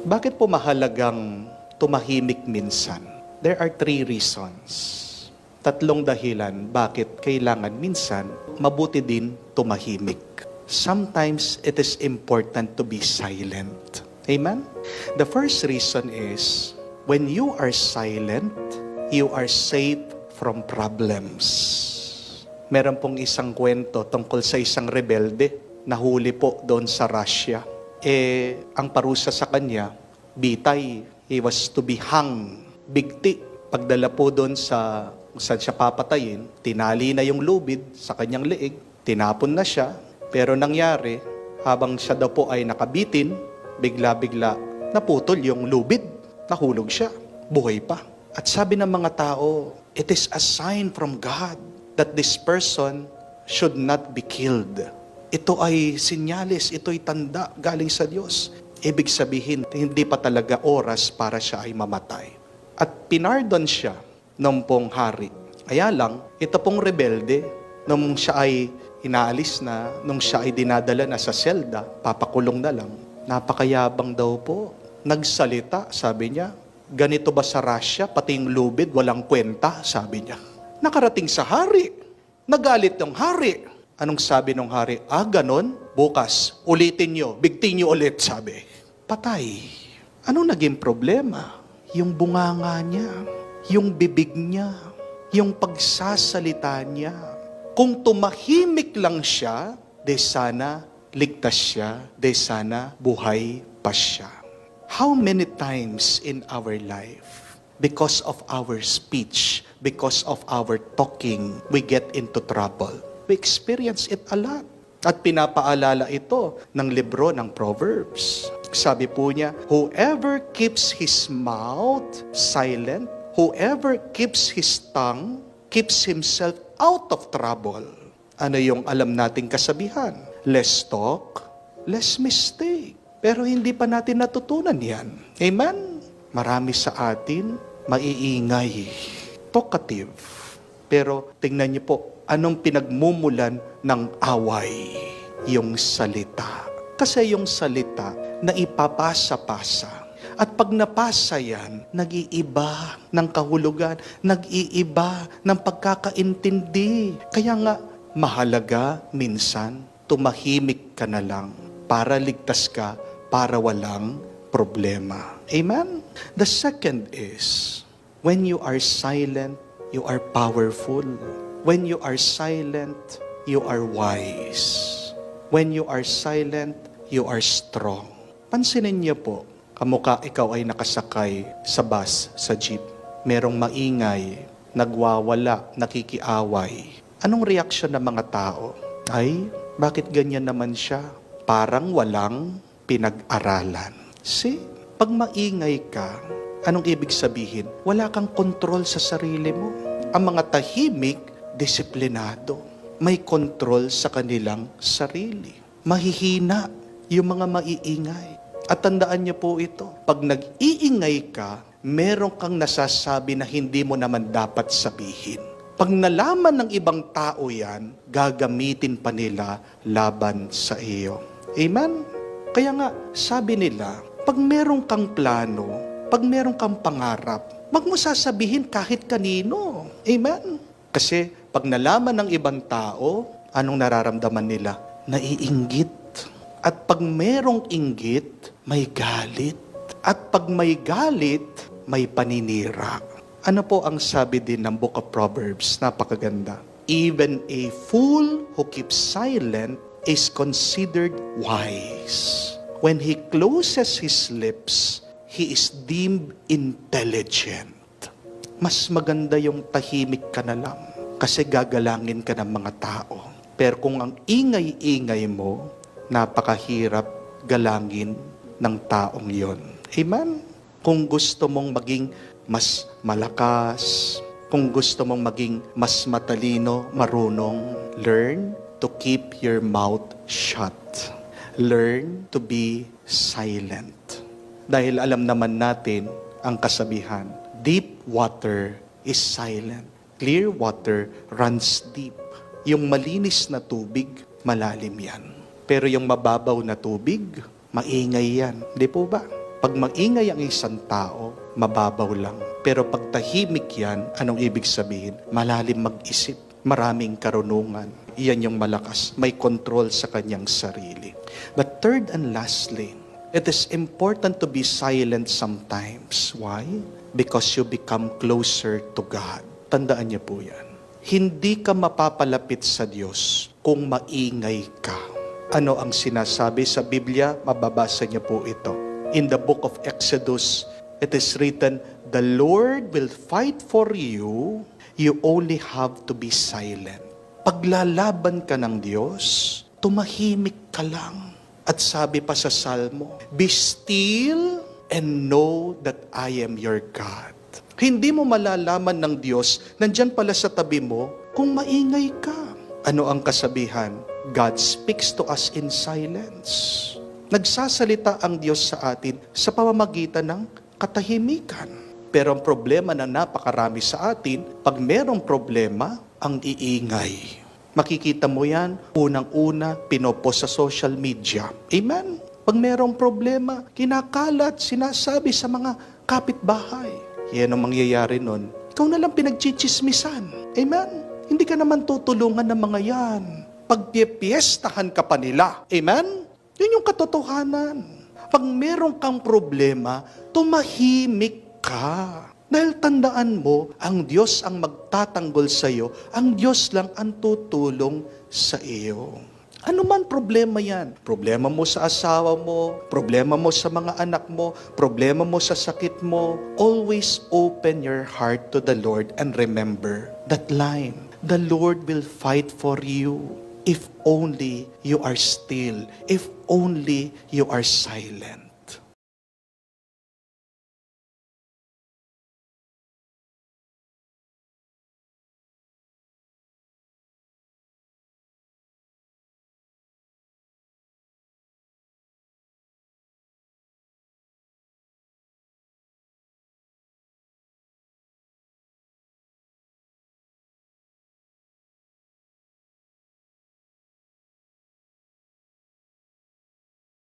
Bakit po mahalagang tumahimik minsan? There are 3 reasons. 3 dahilan bakit kailangan minsan mabuti din tumahimik. Sometimes it is important to be silent. Amen? The first reason is, when you are silent, you are safe from problems. Meron pong isang kwento tungkol sa isang rebelde, nahuli po doon sa Russia. Ang parusa sa kanya, bitay. He was to be hung, bigti. Pagdala po doon sa kung saan siya papatayin, tinali na yung lubid sa kanyang leeg, tinapon na siya, pero nangyari, habang siya daw po ay nakabitin, bigla-bigla naputol yung lubid, nahulog siya, buhay pa. At sabi ng mga tao, it is a sign from God that this person should not be killed. Ito ay sinyalis, ito ay tanda galing sa Diyos. Ibig sabihin, hindi pa talaga oras para siya ay mamatay. At pinardon siya ng pong hari. Kaya lang, ito pong rebelde, nung siya ay inaalis na, nung siya ay dinadala na sa selda, papakulong na lang, napakayabang daw po. Nagsalita, sabi niya, ganito ba sa Russia, pati yung lubid, walang kwenta, sabi niya. Nakarating sa hari, nagalit ng hari. Anong sabi ng hari? Ganon, bukas, ulitin nyo, bigtin nyo ulit, sabi. Patay. Anong naging problema? Yung bunganga niya, yung bibig niya, yung pagsasalita niya. Kung tumahimik lang siya, de sana ligtas siya, de sana buhay pa siya. How many times in our life, because of our speech, because of our talking, we get into trouble? We experience it a lot. At pinapaalala ito ng libro ng Proverbs. Sabi po niya, whoever keeps his mouth silent, whoever keeps his tongue, keeps himself out of trouble. Ano yung alam nating kasabihan? Less talk, less mistake. Pero hindi pa natin natutunan yan. Amen? Marami sa atin, maiingay, talkative. Pero tingnan niyo po, anong pinagmumulan ng away? Yung salita. Kasi yung salita na ipapasa-pasa. At pag napasa yan, nag-iiba ng kahulugan, nag-iiba ng pagkakaintindi. Kaya nga, mahalaga minsan, tumahimik ka na lang para ligtas ka, para walang problema. Amen? The second is, when you are silent, you are powerful. When you are silent, you are wise. When you are silent, you are strong. Pansinin niyo po, kamukha ikaw ay nakasakay sa bus, sa jeep. Merong maingay, nagwawala, nakikiaway. Anong reaksyon ng mga tao? Ay, bakit ganyan naman siya? Parang walang pinag-aralan. See, pag maingay ka, anong ibig sabihin? Wala kang kontrol sa sarili mo. Ang mga tahimik, disiplinado. May kontrol sa kanilang sarili. Mahihina yung mga maiingay. At tandaan niyo po ito, pag nag-iingay ka, meron kang nasasabi na hindi mo naman dapat sabihin. Pag nalaman ng ibang tao yan, gagamitin pa nila laban sa iyo. Amen? Kaya nga, sabi nila, pag meron kang plano, pag meron kang pangarap, wag mo sasabihin kahit kanino. Amen? Kasi pag nalaman ng ibang tao, anong nararamdaman nila? Naiinggit. At pag merong inggit, may galit. At pag may galit, may paninira. Ano po ang sabi din ng Book of Proverbs? Napakaganda. Even a fool who keeps silent is considered wise. When he closes his lips, he is deemed intelligent. Mas maganda yung tahimik ka na lang kasi gagalangin ka ng mga tao. Pero kung ang ingay-ingay mo, napakahirap galangin ng taong yon. Amen? Kung gusto mong maging mas malakas, kung gusto mong maging mas matalino, marunong, learn to keep your mouth shut. Learn to be silent. Dahil alam naman natin ang kasabihan, deep water is silent. Clear water runs deep. Yung malinis na tubig, malalim yan. Pero yung mababaw na tubig, maingay yan. Di po ba? Pag maingay ang isang tao, mababaw lang. Pero pag tahimik yan, anong ibig sabihin? Malalim mag-isip, maraming karunungan. Iyan yung malakas, may control sa kanyang sarili. But third and lastly, it is important to be silent sometimes. Why? Because you become closer to God. Tandaan niyo po yan. Hindi ka mapapalapit sa Diyos kung maingay ka. Ano ang sinasabi sa Biblia? Mababasa niyo po ito. In the book of Exodus, it is written, "The Lord will fight for you. You only have to be silent." Paglalaban ka ng Diyos, tumahimik ka lang. At sabi pa sa Salmo, "Be still and know that I am your God." Hindi mo malalaman ng Diyos, nandyan pala sa tabi mo, kung maingay ka. Ano ang kasabihan? God speaks to us in silence. Nagsasalita ang Diyos sa atin sa pamamagitan ng katahimikan. Pero ang problema na napakarami sa atin, pag merong problema, ang iingay. Makikita mo yan, unang-una, pinopost sa social media. Amen? Pag merong problema, kinakalat, sinasabi sa mga kapitbahay. Yan ang mangyayari nun. Ikaw na lang pinagchichismisan. Amen? Hindi ka naman tutulungan ng mga yan. Pagpipiestahan ka pa nila. Amen? Yun yung katotohanan. Pag meron kang problema, tumahimik ka. Dahil tandaan mo, ang Diyos ang magtatanggol sa iyo, ang Diyos lang ang tutulong sa iyo. Ano man problema yan? Problema mo sa asawa mo, problema mo sa mga anak mo, problema mo sa sakit mo. Always open your heart to the Lord and remember that line, the Lord will fight for you if only you are still, if only you are silent.